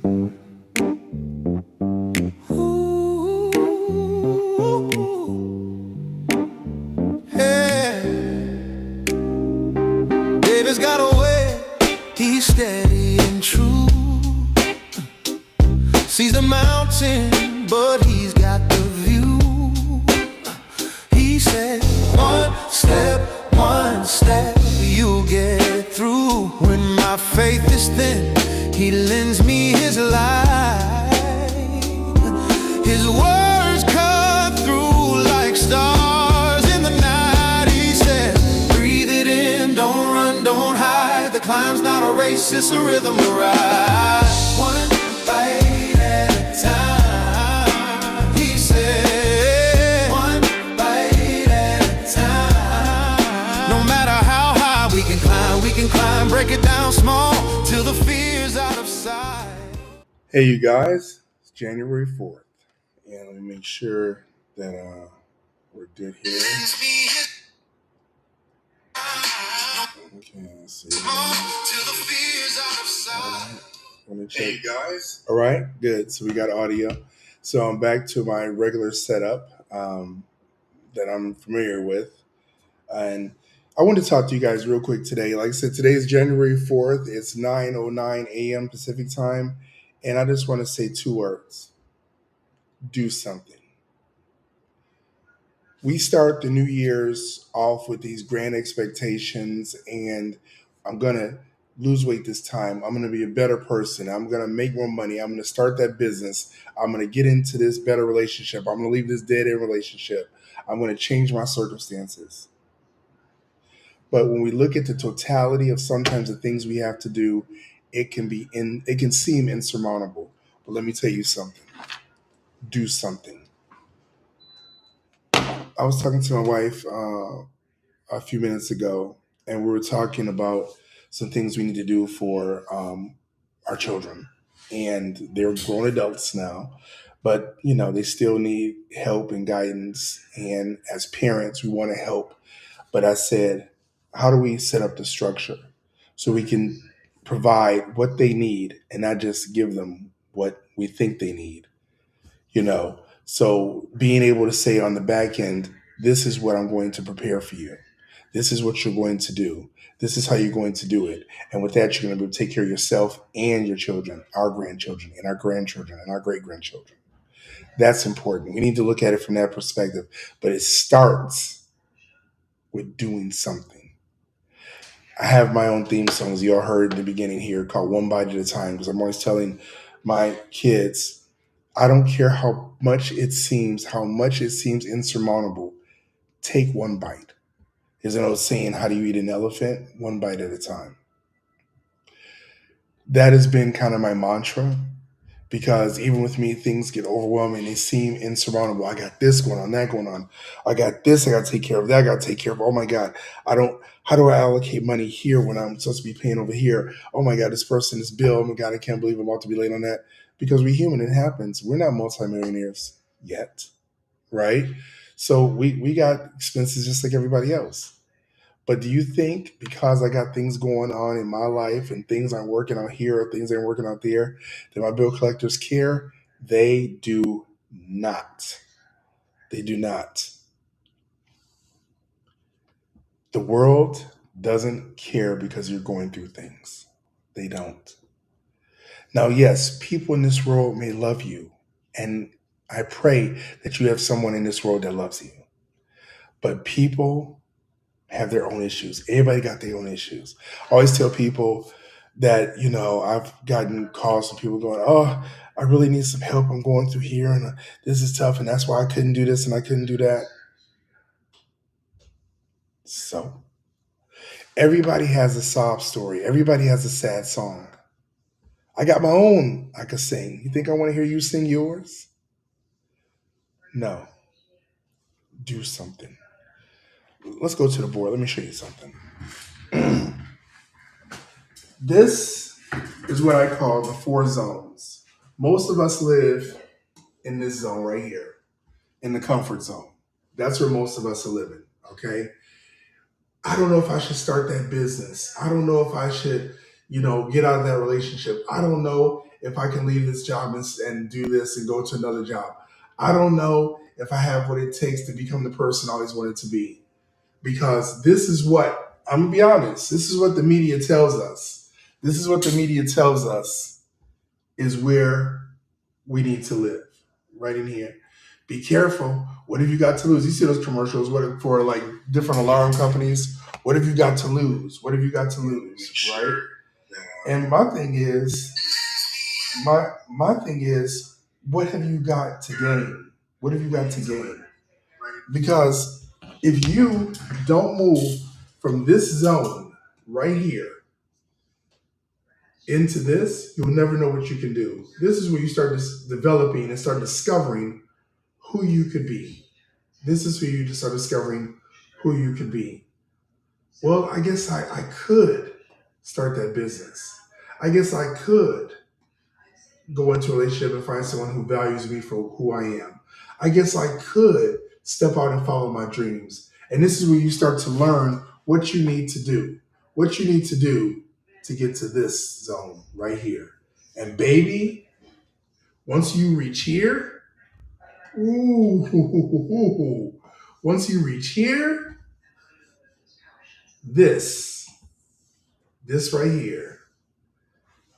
Yeah, David's got a way, he's steady and true. Sees the mountain, but he's got the view. He said, one step, you'll get through. When my faith is thin, he lends me his light. His words cut through like stars in the night. He said, breathe it in, don't run, don't hide. The climb's not a race, it's a rhythm to ride. One bite at a time, he said. One bite at a time. No matter how high we can climb, break it down small till the fear's out of sight. Hey, you guys, it's January 4th, and let me make sure that we're good here. Okay, let's see. Let me check. Hey, you guys. All right, good. So we got audio. So I'm back to my regular setup that I'm familiar with. And I want to talk to you guys real quick today. Like I said, today is January 4th. It's 9:09 a.m. Pacific time. And I just want to say two words. Do something. We start the New Year's off with these grand expectations, and I'm going to lose weight this time. I'm going to be a better person. I'm going to make more money. I'm going to start that business. I'm going to get into this better relationship. I'm going to leave this dead end relationship. I'm going to change my circumstances. But when we look at the totality of sometimes the things we have to do, it can seem insurmountable. But let me tell you something. Do something. I was talking to my wife a few minutes ago, and we were talking about some things we need to do for our children. And they're grown adults now, but they still need help and guidance. And as parents, we want to help. But I said, how do we set up the structure so we can provide what they need and not just give them what we think they need? So being able to say on the back end, this is what I'm going to prepare for you. This is what you're going to do. This is how you're going to do it. And with that, you're going to be able to take care of yourself and your children, our grandchildren and our grandchildren and our great-grandchildren. That's important. We need to look at it from that perspective. But it starts with doing something. I have my own theme songs you all heard in the beginning here called One Bite at a Time, because I'm always telling my kids, I don't care how much it seems insurmountable, take one bite. There's an old saying, how do you eat an elephant? One bite at a time. That has been kind of my mantra, because even with me, things get overwhelming. They seem insurmountable. I got this going on, that going on. I got this I got to take care of, that I got to take care of. Oh my God, how do I allocate money here when I'm supposed to be paying over here? Oh my God, this person, this bill, oh my God, I can't believe I'm about to be late on that. Because we're human, it happens. We're not multimillionaires yet, right? So we got expenses just like everybody else. But do you think because I got things going on in my life and things aren't working out here or things aren't working out there, that my bill collectors care? They do not. They do not. The world doesn't care because you're going through things. They don't. Now, yes, people in this world may love you, and I pray that you have someone in this world that loves you. But people have their own issues. Everybody got their own issues. I always tell people that, I've gotten calls from people going, oh, I really need some help. I'm going through here, and this is tough, and that's why I couldn't do this and I couldn't do that. So everybody has a sob story. Everybody has a sad song. I got my own I could sing. You think I want to hear you sing yours? No. Do something. Let's go to the board. Let me show you something. This is what I call the 4 zones. Most of us live in this zone right here, in the comfort zone. That's where most of us are living, okay? I don't know if I should start that business. I don't know if I should, get out of that relationship. I don't know if I can leave this job and do this and go to another job. I don't know if I have what it takes to become the person I always wanted to be. Because this is what, I'm going to be honest, this is what the media tells us. This is what the media tells us is where we need to live, right in here. Be careful. What have you got to lose? You see those commercials for like different alarm companies. What have you got to lose? What have you got to lose, right? And my thing is, what have you got to gain? What have you got to gain? Because if you don't move from this zone right here into this, you'll never know what you can do. This is where you start developing and start discovering who you could be. This is where you just start discovering who you could be. Well, I guess I could start that business. I guess I could go into a relationship and find someone who values me for who I am. I guess I could step out and follow my dreams. And this is where you start to learn what you need to do, what you need to do to get to this zone right here. And baby, once you reach here, ooh, once you reach here, this right here,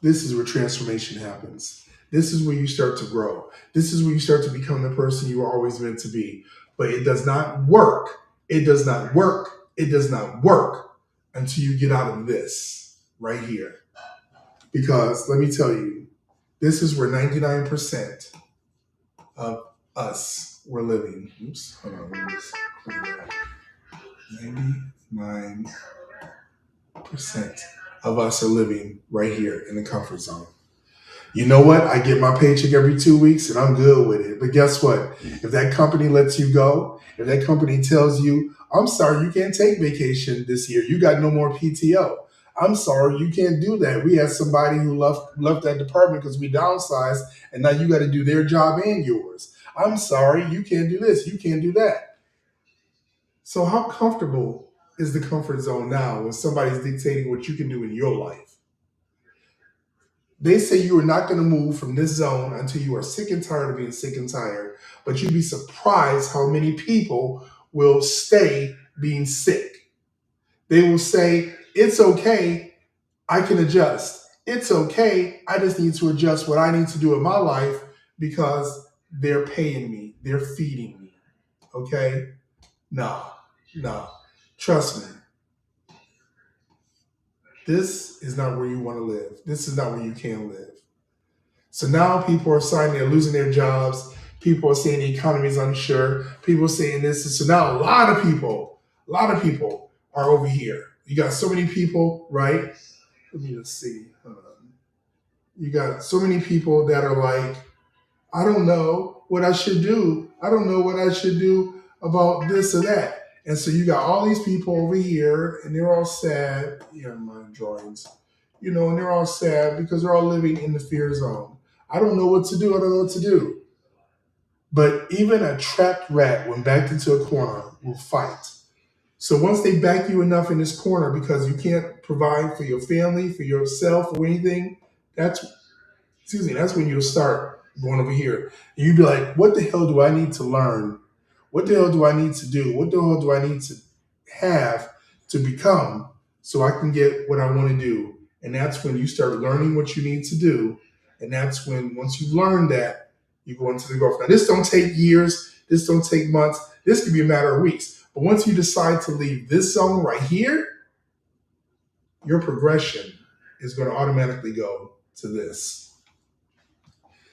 this is where transformation happens. This is where you start to grow. This is where you start to become the person you were always meant to be. But it does not work. It does not work. It does not work until you get out of this right here. Because let me tell you, this is where 99% of us were living. Oops, hold on, let me just clear that. 99% of us are living right here in the comfort zone. You know what? I get my paycheck every 2 weeks and I'm good with it. But guess what? If that company lets you go, if that company tells you, I'm sorry, you can't take vacation this year. You got no more PTO. I'm sorry, you can't do that. We had somebody who left that department because we downsized and now you got to do their job and yours. I'm sorry, you can't do this. You can't do that. So how comfortable is the comfort zone now when somebody's dictating what you can do in your life? They say you are not going to move from this zone until you are sick and tired of being sick and tired, but you'd be surprised how many people will stay being sick. They will say, it's okay, I can adjust. It's okay, I just need to adjust what I need to do in my life because they're paying me, they're feeding me, okay? No. Trust me. This is not where you want to live. This is not where you can live. So now people are saying they're losing their jobs. People are saying the economy is unsure. People are saying this. So now a lot of people are over here. You got so many people, right? Let me just see. You got so many people that are like, I don't know what I should do. I don't know what I should do about this or that. And so you got all these people over here, and they're all sad. Yeah, my drawings, and they're all sad because they're all living in the fear zone. I don't know what to do. I don't know what to do. But even a trapped rat, when backed into a corner, will fight. So once they back you enough in this corner because you can't provide for your family, for yourself, or anything, that's when you'll start going over here. And you'd be like, what the hell do I need to learn? What the hell do I need to do? What the hell do I need to have to become so I can get what I want to do? And that's when you start learning what you need to do. And that's when, once you've learned that, you go into the growth. Now, this don't take years. This don't take months. This could be a matter of weeks. But once you decide to leave this zone right here, your progression is going to automatically go to this.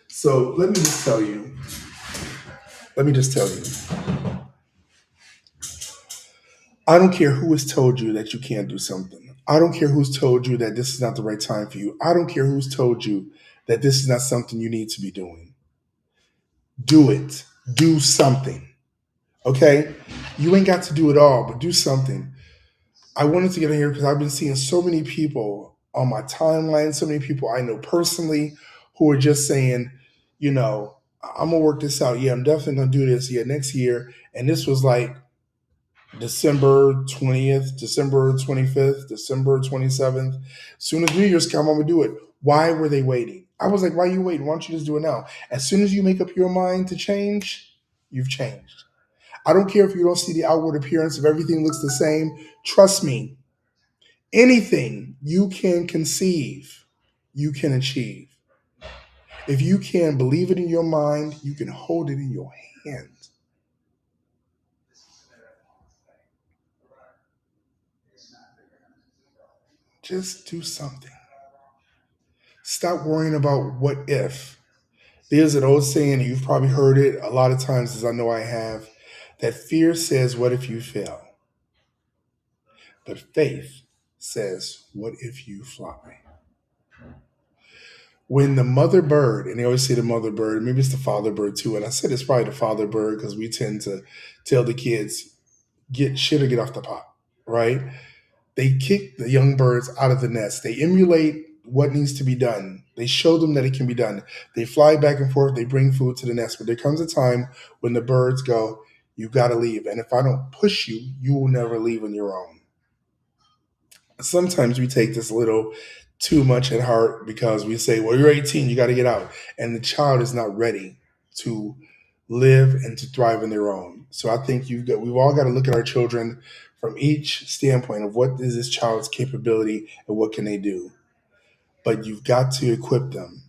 So let me just tell you. I don't care who has told you that you can't do something. I don't care who's told you that this is not the right time for you. I don't care who's told you that this is not something you need to be doing. Do it. Do something. Okay? You ain't got to do it all, but do something. I wanted to get in here because I've been seeing so many people on my timeline, so many people I know personally who are just saying, I'm going to work this out. Yeah, I'm definitely going to do this. Yeah, next year. And this was like December 20th, December 25th, December 27th. As soon as New Year's come, I'm going to do it. Why were they waiting? I was like, why are you waiting? Why don't you just do it now? As soon as you make up your mind to change, you've changed. I don't care if you don't see the outward appearance, if everything looks the same. Trust me, anything you can conceive, you can achieve. If you can believe it in your mind, you can hold it in your hand. Just do something. Stop worrying about what if. There's an old saying, and you've probably heard it a lot of times, as I know I have, that fear says, what if you fail? But faith says, what if you fly? When the mother bird, and they always say the mother bird, maybe it's the father bird too, and I said it's probably the father bird because we tend to tell the kids, get shit or get off the pot, right? They kick the young birds out of the nest. They emulate what needs to be done. They show them that it can be done. They fly back and forth. They bring food to the nest. But there comes a time when the birds go, you got to leave. And if I don't push you, you will never leave on your own. Sometimes we take this a little too much at heart because we say, well, you're 18, you got to get out. And the child is not ready to live and to thrive on their own. So I think we've all got to look at our children from each standpoint of what is this child's capability and what can they do. But you've got to equip them.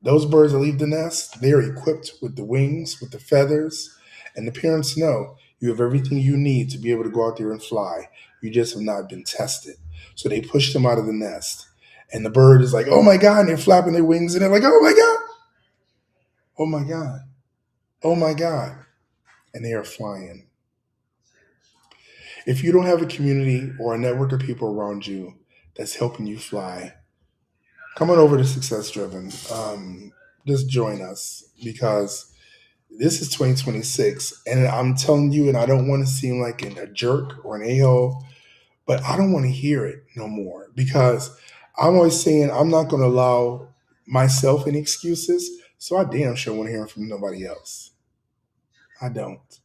Those birds that leave the nest, they're equipped with the wings, with the feathers, and the parents know you have everything you need to be able to go out there and fly. You just have not been tested. So they push them out of the nest. And the bird is like, oh my God, and they're flapping their wings, and they're like, oh my God, oh my God, oh my God. And they are flying. If you don't have a community or a network of people around you that's helping you fly, come on over to Success Driven. Just join us because this is 2026. And I'm telling you, and I don't want to seem like a jerk or an a-hole, but I don't want to hear it no more because I'm always saying I'm not going to allow myself any excuses. So I damn sure want to hear from nobody else. I don't.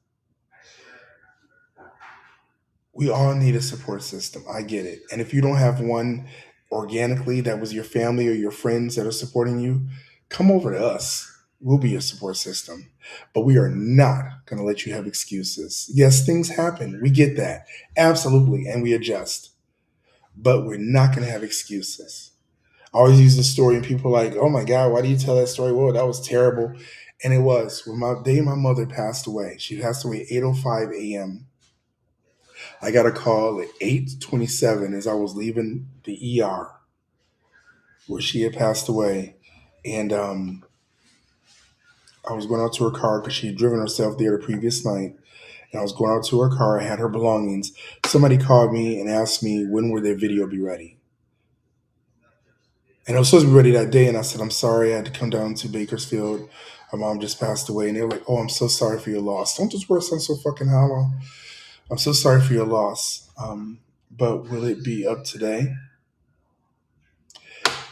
We all need a support system. I get it. And if you don't have one organically that was your family or your friends that are supporting you, come over to us. We'll be your support system. But we are not going to let you have excuses. Yes, things happen. We get that. Absolutely. And we adjust. But we're not going to have excuses. I always use the story and people are like, oh my God, why do you tell that story? Whoa, that was terrible. And it was. When my mother passed away, she passed away at 8:05 a.m. I got a call at 8:27 as I was leaving the ER where she had passed away. And I was going out to her car because she had driven herself there the previous night. And I was going out to her car. I had her belongings. Somebody called me and asked me, when will their video be ready? And I was supposed to be ready that day. And I said, I'm sorry. I had to come down to Bakersfield. My mom just passed away. And they were like, oh, I'm so sorry for your loss. Don't just work sound so fucking hollow. I'm so sorry for your loss. But will it be up today?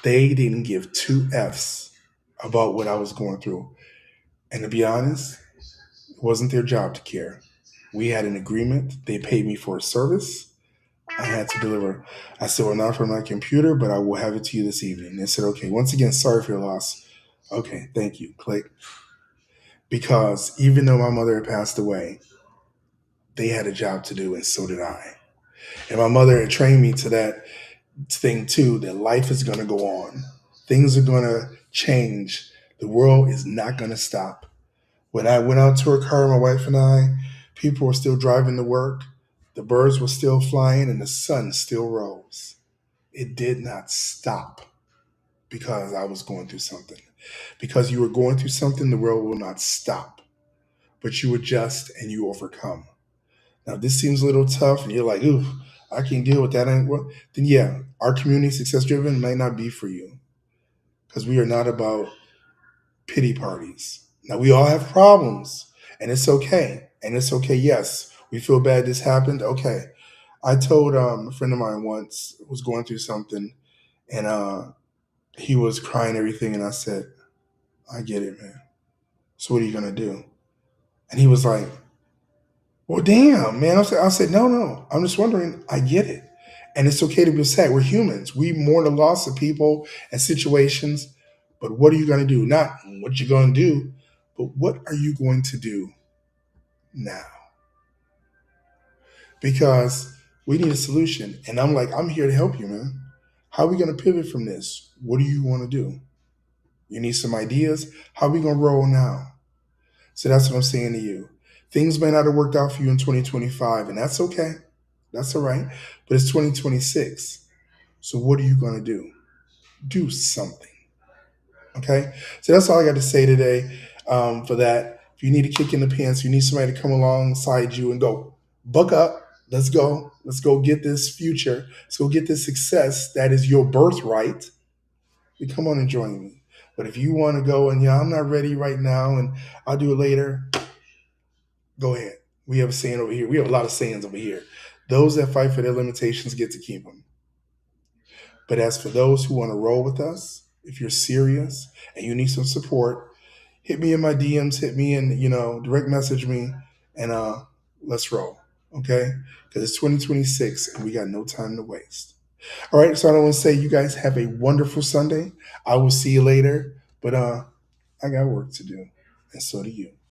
They didn't give two F's about what I was going through. And to be honest, it wasn't their job to care. We had an agreement. They paid me for a service. I had to deliver. I said, well, not from my computer, but I will have it to you this evening. They said, okay, once again, sorry for your loss. Okay, thank you. Click. Because even though my mother had passed away, they had a job to do, and so did I. And my mother had trained me to that thing too, that life is going to go on. Things are going to change. The world is not going to stop. When I went out to her car, my wife and I, people were still driving to work. The birds were still flying and the sun still rose. It did not stop because I was going through something. Because you were going through something, the world will not stop. But you adjust and you overcome. Now, if this seems a little tough and you're like, ooh, I can't deal with that. Then yeah, our community, Success Driven, might not be for you. Because we are not about pity parties. Now, we all have problems, and it's okay. And it's okay, yes. We feel bad this happened. Okay. I told a friend of mine once was going through something, and he was crying everything, and I said, I get it, man. So what are you going to do? And he was like, well, damn, man. I said, no. I'm just wondering. I get it. And it's okay to be sad. We're humans. We mourn the loss of people and situations, But what are you going to do? Not what you're going to do, but what are you going to do now? Because we need a solution. And I'm like, I'm here to help you, man. How are we going to pivot from this? What do you want to do? You need some ideas? How are we going to roll now? So that's what I'm saying to you. Things may not have worked out for you in 2025, and that's okay. That's all right. But it's 2026. So what are you going to do? Do something. Okay? So that's all I got to say today for that. If you need a kick in the pants, you need somebody to come alongside you and go, buck up. Let's go. Let's go get this future. Let's go get this success that is your birthright. You come on and join me. But if you want to go and, yeah, I'm not ready right now and I'll do it later, go ahead. We have a saying over here. We have a lot of sayings over here. Those that fight for their limitations get to keep them. But as for those who want to roll with us, if you're serious and you need some support, hit me in my DMs, hit me in, direct message me, and let's roll. Okay? Because it's 2026 and we got no time to waste. All right, so I don't want to say you guys have a wonderful Sunday. I will see you later, but I got work to do, and so do you.